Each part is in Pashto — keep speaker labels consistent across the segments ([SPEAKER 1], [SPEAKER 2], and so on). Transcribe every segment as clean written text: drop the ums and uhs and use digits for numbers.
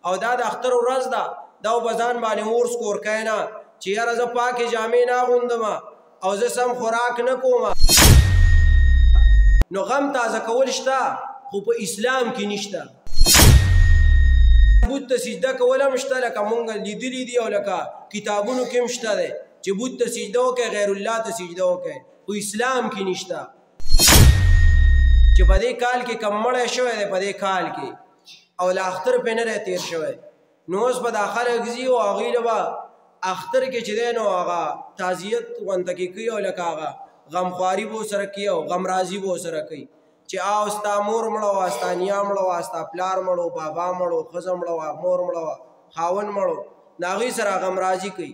[SPEAKER 1] او دا د اختر ورځ ده، دا په ځان باندې اور سکور کوي نه چې یاره زه پاکې جامې نه اغوندم او زه سم خوراک نه کوم. نو غم تازه کول شته خو په اسلام کې نشته. بت ته سجده کول هم شته لکه مونږ لیدلي دي او لکه کتابونو کې هم شته دی چې بت ته سجده وکړئ، غیر الله ته سجده وکړئ، خو اسلام کې نشته. چې په دې کال کې کم مړی شوی دی په دې کال کې او له اختر پې نه دی تېر شوی، نو اوس به دا خلک ځي او هغوی له به اختر کې چې دی نو هغه تعزیت غونته کې کوي او لکه هغه غمخواري به ورسره کوي او غمرازي به ورسره کوي چې او ستا مور مړه وه، ستا نیا مړه وه، ستا پلار مړه و، بابا مړه و، ښځه مړه وه، مور مړه وه، خاوند مړه و، د هغوی سره غمرازي کوي.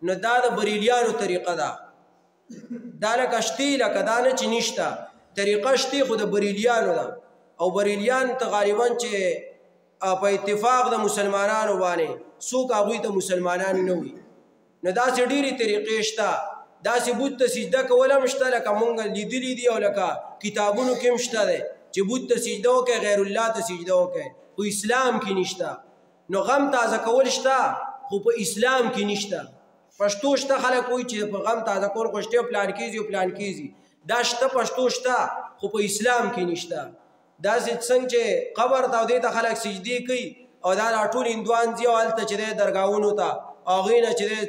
[SPEAKER 1] نو دا د بریلیانو طریقه ده. دا لکه شتې لکه دا نه چې نشته، طریقه شتې خو د بریلیانو ده. او بریلیان ته غالبا چې په اتفاق د مسلمانانو باندې څوک هغوی ته مسلمانان نه وي. نو داسې ډېرې طریقې شته. داسې بت ته سجده کول هم شته لکه مونږ لیدلي دي او لکه کتابونو کې هم شته دی چې بت ته سجده وکړئ، غیر الله ته سجده وکړئ، خو اسلام کې نشته. نو غم تازه کول شته خو په اسلام کې نشته. پښتو شته خلک وایي چې په غم تازه کول خو شته پلان کېږي او پلان کېږي، دا شته پښتو شته خو په اسلام کې نشته. داسې څنګه چې قبر ته او دې ته خلک سجدې کوي او دا ټول هندوان ځي او هلته چې دی درګاهونو ته هغوی نه چې دی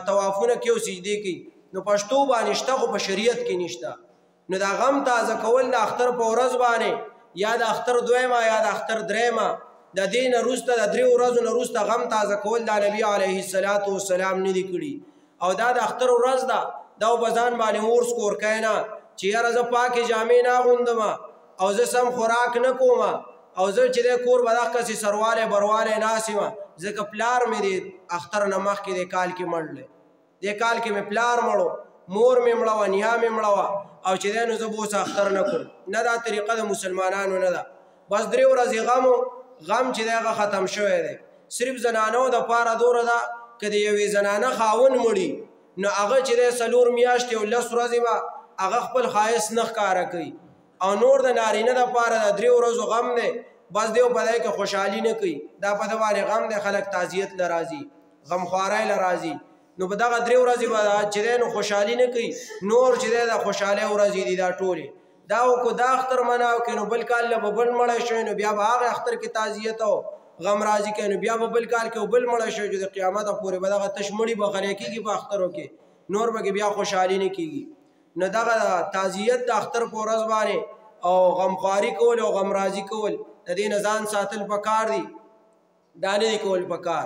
[SPEAKER 1] طوافونه کوي او سجدې کوي، نو پښتو باندې شته خو په شریعت کې نشته. نو دا غم تازه کول د اختر په ورځ باندې یا د اختر دویمه یا د اختر دریمه د دې نه وروسته د 3 ورځو نه وروسته غم تازه کول د نبي علیه السلام نه دي کړي. او دا د اختر ورځ ده، دا په ځان باندې اور سکور کوي نه چې یاره زه پاکې جامې نه اغوندم او زه سم خوراک نه کوم او زه چې دی کور به دغسې سروالی بروالی ناست یم ځکه پلار مې د اختر نه مخکې دې کال کې مړ دی، دې کال کې مې پلار مړو، مور مې مړه وه، نیا مې مړه وه او چې دی نو زه به اوس اختر نه کوم. نه دا طریقه د مسلمانانو نه ده. بس 3 ورځې غم چې دی هغه ختم شوی دی. صرف زنانو دپاره دوره ده که د یوې زنانه خاوند مړي نو هغه چې دی 4 میاشتې او 10 ورځې به هغه خپل ښایست نه ښکاره کوي او نور د نارینه دپاره د 3 ورځو غم دی. بس دیو په دی کې خوشحالي نه کوي، دا په ده باندې غم دی، خلک تعزیت له راځي، غمخواری له راځي. نو په دغه 3 ورځې به چې دی نو خوشحالي نه کوي، نور چې دی د خوشحالۍ ورځې دي دا ټولې. دا وکړو دا اختر مناو کړي نو بل کال له به بل مړی شوی نو بیا به هغه اختر کې تعزیت او غم راځي کوي، نو بیا به بل کال کې بل مړی شوی چې د قیامته پورې به دغه تش مړي به غلی کېږي په اخترو کې، نور به بیا خوشحالي نه کېږي. نو دغه تعزیت د اختر په ورځ باندې او غمخواري کول او غمرازي کول د دې نه ځان ساتل پکار دي، دا نه دي کول پکار.